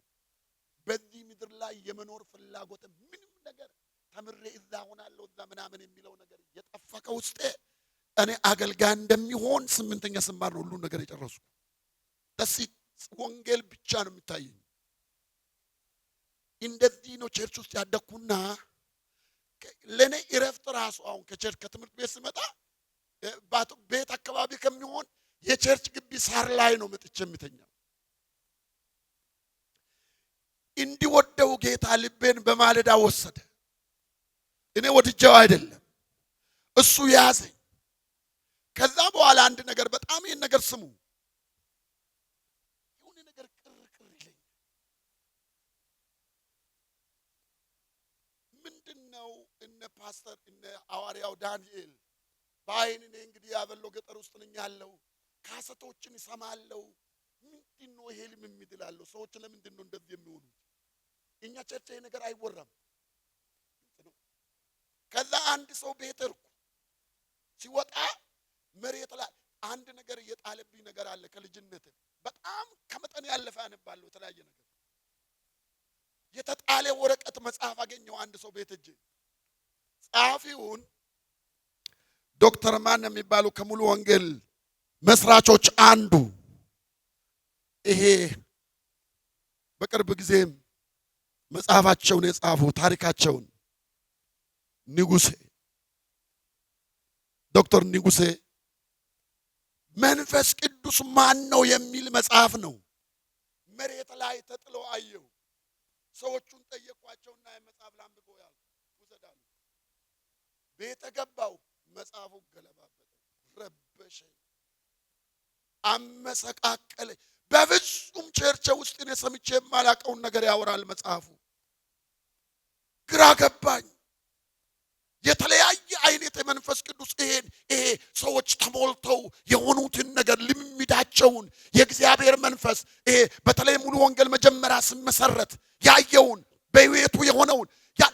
በዚህ ምድር ላይ የመኖር ፍላጎት ምንም ነገር ተምሬ እዛ ሆናለሁ እዛ ምናምን የሚለው ነገር የጠፋከ ውስጤ እኔ አገልጋይ እንደሚሆን 8ኛ ስማር ነው ሁሉ ነገር የጨረስኩ። ደስ ወንጌል ብቻ ነው የሚታየኝ። እንደዚህ ነው ቸርች ውስጥ ያደኩና ለኔ እረፍት ራሱ አሁን ከቸርች ከትምህርት ቤት ስመጣ ቤት አካባቢ ከሚሆን የቸርች ግቢ ሳር ላይ ነው መጥቼ የምተኛው። እንዲወደው ጌታ ልቤን በማለዳ ወሰደ። እኔ ወድጄው አይደለም እሱ ያዘኝ። ከዛ በኋላ አንድ ነገር በጣም ይሄን ነገር ስሙ። የሆነ ነገር ቅር ይለኝ። ምንድነው? እነ ፓስተር እነ ሐዋርያው ዳንኤል ባይኔ እንግዲህ ያበለው ገጠር ውስጥ ነኝ ያለው ካሰቶችን ይሰማለው። ምንድነው ይሄ ልምምድ ይላለው። ሰዎች ለምንድነው እንደዚህ የሚሆኑት? እኛ ቸርች ይሄ ነገር አይወራም። ከዛ አንድ ሰው ቤት እርኩ ሲወጣ መሬት ላይ አንድ ነገር እየጣለብኝ ነገር አለ ከልጅነት በጣም ከመጠን ያለፈ አንባለው ተለያየ ነገር የተጣለ ወረቀት መጽሐፍ አገኘው አንድ ሰው ቤት እጄ ጻፊውን ዶክተር ማን የሚባሉ ከሙሉ ወንጌል መስራቾች አንዱ ይሄ በቅርብ ጊዜም መጽሐፋቸውን የጻፉ ታሪካቸውን ንጉሴ ዶክተር ንጉሴ መንፈስ ቅዱስ ማን ነው የሚል መጽሐፍ ነው መሬት ላይ ተጥሎ አየሁ። ሰዎቹን ጠየቋቸውና የመጽሐፍ ላንብቦ ያሉ ውሰዳሉ። ቤተ ገባው፣ መጽሐፉ ገለባበጠ፣ ረበሸኝ፣ አመሰቃቀለኝ። በፍጹም ቸርች ውስጥ እኔ ሰምቼ የማላቀውን ነገር ያወራል መጽሐፉ። ግራ ገባኝ። የተለያየ አይነት የመንፈስ ቅዱስ ይሄ ሰዎች ተሞልተው የሆኑትን ነገር ልምምዳቸውን የእግዚአብሔር መንፈስ ይሄ በተለይ ሙሉ ወንጌል መጀመሪያ ሲመሰረት ያየውን በህይወቱ የሆነውን ያ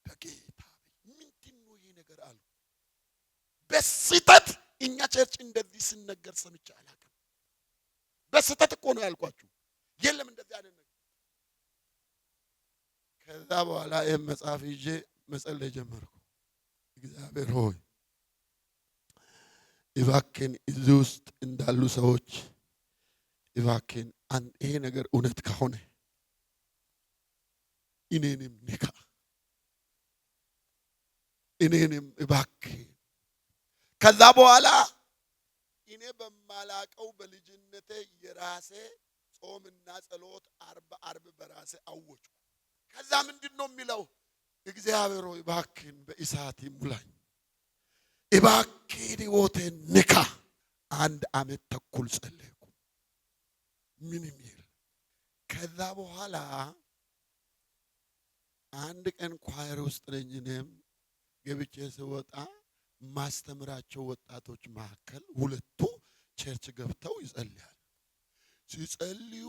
በጌታ ምንድነው ይሄ ነገር አሉ። በስህተት እኛ ቸርች እንደዚህ ሲነገር ሰምቼ አላውቅም። በስህተት እኮ ነው ያልኳችሁ። የለም እንደዚህ አይነት ነገር። ከዛ በኋላ ይሄን መጽሐፍ ይዤ መጸለይ ጀመርኩ። እግዚአብሔር ሆይ እባክህን እዚህ ውስጥ እንዳሉ ሰዎች እባክህን ይሄ ነገር እውነት ከሆነ እኔንም ንካ፣ እኔንም እባክህ። ከዛ በኋላ እኔ በማላቀው በልጅነቴ የራሴ ጾምና ጸሎት አርብ በራሴ አወጭ። ከዛ ምንድነው የሚለው? እግዚአብሔር ሆይ እባክህን በእሳት ሙላኝ፣ እባክህን ሕይወቴን ንካ። 1 ዓመት ተኩል ጸለይኩ፣ ምንም ይል። ከዛ በኋላ አንድ ቀን ኳየር ውስጥ ነኝ። እኔም ገብቼ ስወጣ ማስተምራቸው ወጣቶች መካከል 2ቱ ቸርች ገብተው ይጸልያሉ። ሲጸልዩ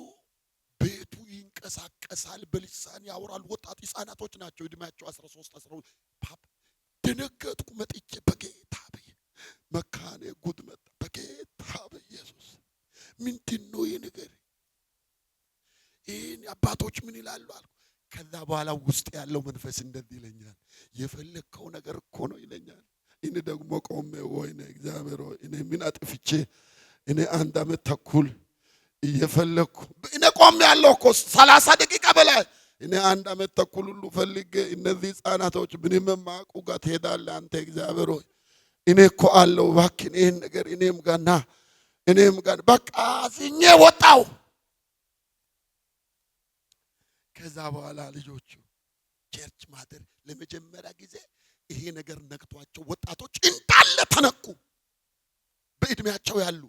ቤቱ ይንቀሳቀሳል፣ በልሳን ያወራሉ። ወጣት ህፃናቶች ናቸው፣ እድሜያቸው 13 12። ፓፕ ደነገጥኩ። መጥቼ በጌታ መካኔ ጉድ መጣ። በጌታ በኢየሱስ ምንድነው ይሄ ነገር? ይሄን አባቶች ምን ይላሉ አልኩ። ከዛ በኋላ ውስጥ ያለው መንፈስ እንደዚህ ይለኛል፣ የፈለከው ነገር እኮ ነው ይለኛል። እኔ ደግሞ ቆሜ ወይኔ እግዚአብሔር ሆይ እኔ ምን አጥፍቼ እኔ 1 ዓመት ተኩል እየፈለኩ እኔ ቆሜ ያለው እኮ 30 ደቂቃ በላይ እኔ 1 ዓመት ተኩል ሁሉ ፈልጌ እነዚህ ህፃናቶች ምንም የማያውቁ ጋር ትሄዳለህ አንተ እግዚአብሔር ሆይ እኔ እኮ አለው እባክህን ይሄን ነገር እኔም ጋር በቃ ዝኜ ወጣው። ከዛ በኋላ ልጆቹ ቸርች ማደር ለመጀመሪያ ጊዜ ይሄ ነገር ነክቷቸው ወጣቶች እንዳለ ተነኩ። በእድሜያቸው ያሉ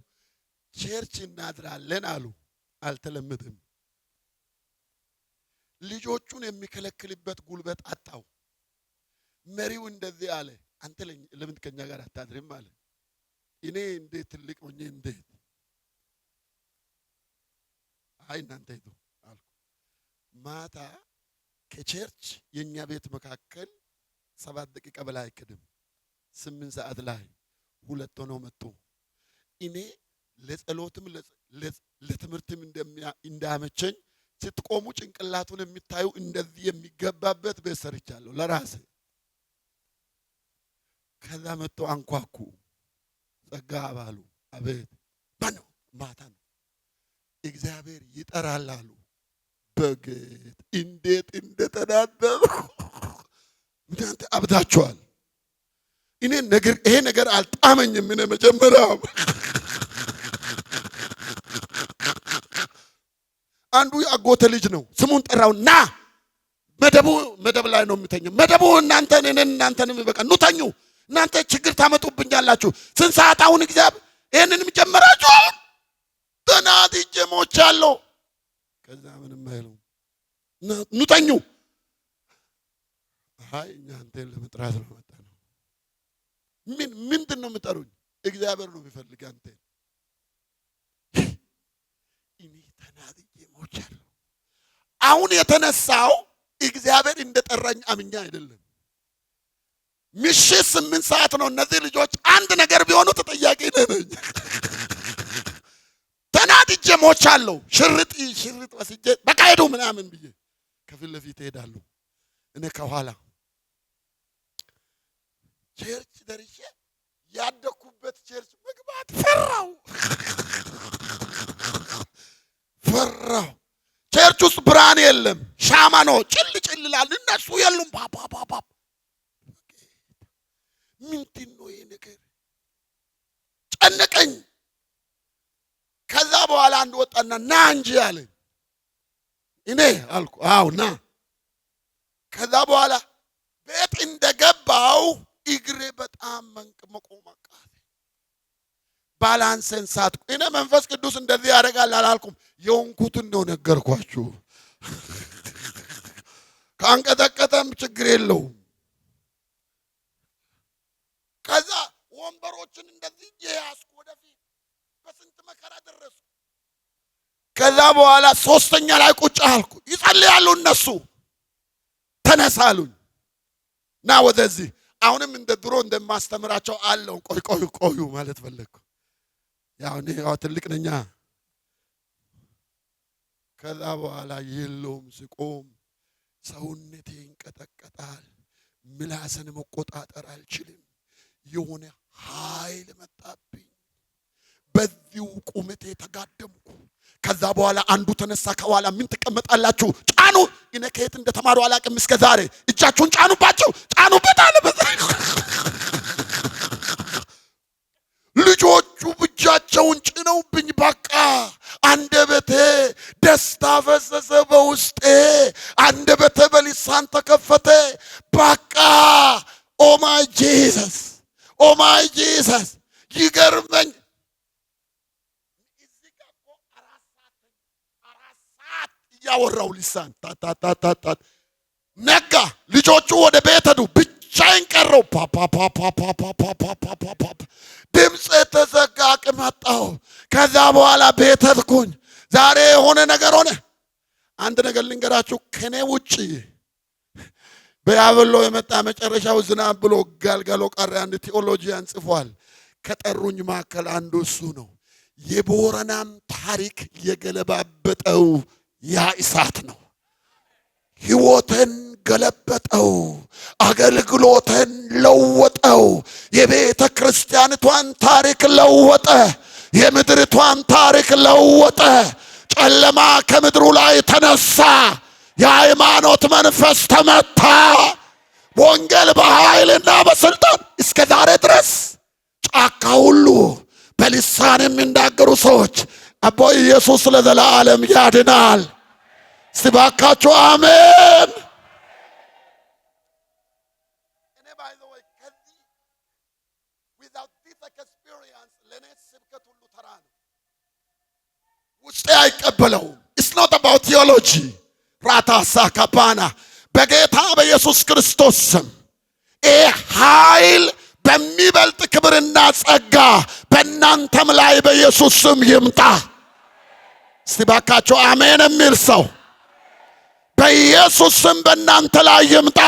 ቸርች እናድራለን አሉ። አልተለመደም። ልጆቹን የሚከለክልበት ጉልበት አጣው። መሪው እንደዚህ አለ፣ አንተ ለምን ከኛ ጋር አታድርም አለ። እኔ እንዴት ትልቅ ሆኜ እንዴት አይ እናንተ ሄዱ አልኩ። ማታ ከቸርች የኛ ቤት መካከል 7 ደቂቃ በላይ አይከድም። 8 ሰዓት ላይ 2 ሆነው መጡ። እኔ ለጸሎትም ለትምህርትም እንዳመቸኝ ስትቆሙ ጭንቅላቱን የሚታዩ እንደዚህ የሚገባበት ቤት ሰርቻለሁ ለራሴ። ከዛ መጥቶ አንኳኩ። ጸጋ አባሉ አቤት ማነው? ማታ ነው እግዚአብሔር ይጠራል አሉ። በጌት እንዴት እንደተናደርኩ እናንተ አብዳችኋል። ይሄ ነገር አልጣመኝም። እኔ መጀመሪያው አንዱ ያጎተ ልጅ ነው። ስሙን ጠራውና መደብ ላይ ነው የሚተኘው። መደቡ እናንተንም በቃ ኑተኙ እናንተ ችግር ታመጡብኛላችሁ። ስንት ሰዓት አሁን እግዚአብሔር ይሄንንም ጀመራችሁ? ተናድጄ ሞቻለሁ። ከዛ ምንም አይለው ኑተኙ። አይ እናንተን ለመጥራት ነው መጣ ነው። ምንድን ነው የምጠሩኝ? እግዚአብሔር ነው የሚፈልግ አንተ። እኔ ተናድጄ ሞቻለሁ። አሁን የተነሳው እግዚአብሔር እንደጠራኝ አምኛ አይደለም። ምሽት 8 ሰዓት ነው። እነዚህ ልጆች አንድ ነገር ቢሆኑ ተጠያቂ ነኝ። ተናድጄ ሞቻለሁ። ሽርጥ ወስጄ በቃ ሄዱ ምናምን ብዬ ከፊት ለፊት ሄዳሉ። እኔ ከኋላ ቸርች ደርሼ ያደኩበት ቸርች መግባት ፈራው። ቸርች ውስጥ ብርሃን የለም፣ ሻማ ነው፣ ጭል ይላል። እነሱ የሉም። ፓፓ ምንድነው ይሄ ነገር? ጨነቀኝ። ከዛ በኋላ አንድ ወጣና ና እንጂ አለ። እኔ አልኩ አውና። ከዛ በኋላ ቤት እንደገባው እግሬ በጣም መቆም አቃተኝ። ባላንስን ሳትኩ። እኔ መንፈስ ቅዱስ እንደዚህ ያደርጋል አላልኩም። የሆንኩትን ነው ነገርኳችሁ። ካንቀጠቀጠም ችግር የለውም። ከዛ ወንበሮችን እንደዚህ የያዝኩ ወደፊት በስንት መከራ ደረስኩ። ከዛ በኋላ ሶስተኛ ላይ ቁጭ አልኩ። ይጸልያሉ እነሱ። ተነሳሉኝ ና ወደዚህ። አሁንም እንደ ድሮ እንደማስተምራቸው አለው። ቆዩ ማለት ፈለግኩ። ያው እኔ ትልቅ ነኛ። ከዛ በኋላ የለውም ስቆም ሰውነቴ ይንቀጠቀጣል። ምላስን መቆጣጠር አልችልም። የሆነ ኃይል መጣብኝ። በዚሁ ቁመቴ ተጋደምኩ። ከዛ በኋላ አንዱ ተነሳ ከኋላ። ምን ትቀመጣላችሁ? ጫኑ። እኔ ከየት እንደተማሩ አላውቅም እስከ ዛሬ። እጃችሁን ጫኑባቸው፣ ጫኑበት አለ። ልጆቹ እጃቸውን ጭነውብኝ በቃ አንደበቴ ደስታ ፈሰሰ በውስጤ። አንደበቴ በሊሳን ተከፈተ። በቃ ኦ ማይ ጂሰስ፣ ኦ ማይ ጂሰስ። ይገርመኝ ያወራው ሊሳን ታታታታ ነጋ። ልጆቹ ወደ ቤት ሄዱ። ብቻዬን ቀረው። ፓፓፓፓፓፓፓፓ ድምፅ ተዘጋ። አቅም አጣሁ። ከዛ በኋላ ቤት ሄድኩኝ። ዛሬ የሆነ ነገር ሆነ። አንድ ነገር ልንገራችሁ። ከኔ ውጪ በያበሎ የመጣ መጨረሻው ዝናብ ብሎ ጋልጋሎ ቀረ። አንድ ቴዎሎጂያን ጽፏል። ከጠሩኝ መካከል አንዱ እሱ ነው። የቦረናን ታሪክ የገለባበጠው ያ እሳት ነው። ሕይወትን ገለበጠው። አገልግሎትን ለወጠው። የቤተ ክርስቲያኒቷን ታሪክ ለወጠ። የምድሪቷን ታሪክ ለወጠ። ጨለማ ከምድሩ ላይ ተነሳ። የሃይማኖት መንፈስ ተመታ። ወንጌል በኃይልና በስልጣን እስከ ዛሬ ድረስ ጫካ ሁሉ በልሳን የሚናገሩ ሰዎች አቦ ኢየሱስ ለዘላለም ያድናል። ሲባካችሁ አሜን። እኔ ባይ ዘ ወይ ከዚህ without this experience ለኔ ስብከት ሁሉ ተራ ነው። ውስጤ አይቀበለውም። it's not about theology ራታሳ ካፓና በጌታ በኢየሱስ ክርስቶስ ስም ኃይል በሚበልጥ ክብርና ጸጋ በእናንተም ላይ በኢየሱስ ስም ይምጣ። ሲባካችሁ አሜን የሚል ሰው በኢየሱስ ስም በእናንተ ላይ ይምጣ።